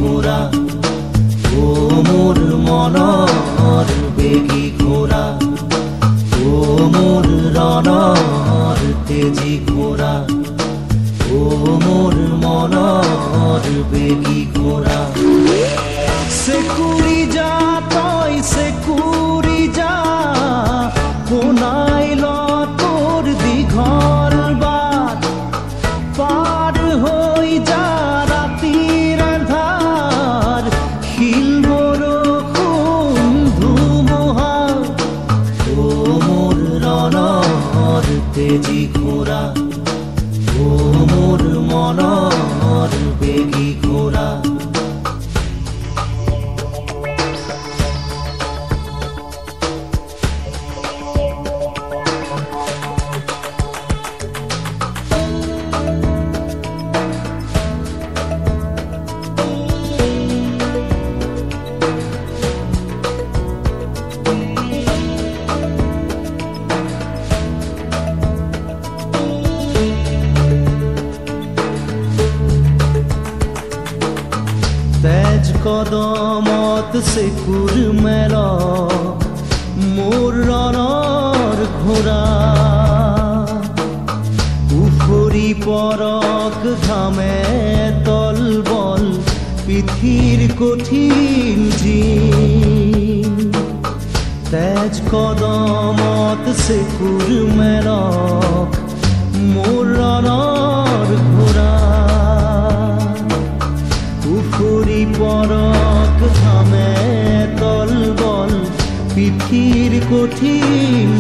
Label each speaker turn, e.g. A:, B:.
A: ঘোঁৰা ও মোৰ মনৰ বেগী ঘোঁৰা ও মোৰ ৰণৰ তেজী ঘোঁৰা ও মোৰ মনৰ বেগী ঘোঁৰা চেকুৰি যা তই চেকুৰি যা কোনাই ল তোৰ দীঘল বাট পাৰ হৈ যা ৰাতিৰ আন্ধাৰ শিল বৰষুণ ধুমুহা ও মোৰ ৰণৰ তেজী ঘোঁৰা ও মোৰ মনৰ বেগী ঘোঁৰা তেজ কদমত চেকুৰ মেল মোৰ ৰণৰ ঘোঁৰা উফৰি পৰক ঘামে তলবল পিঠিৰ কঠিন জিন তেজ কদমত চেকুৰ মেল মোৰ ৰণৰ ঘোঁৰা উফৰি পৰক ঘামে তলবল পিঠিৰ কঠিন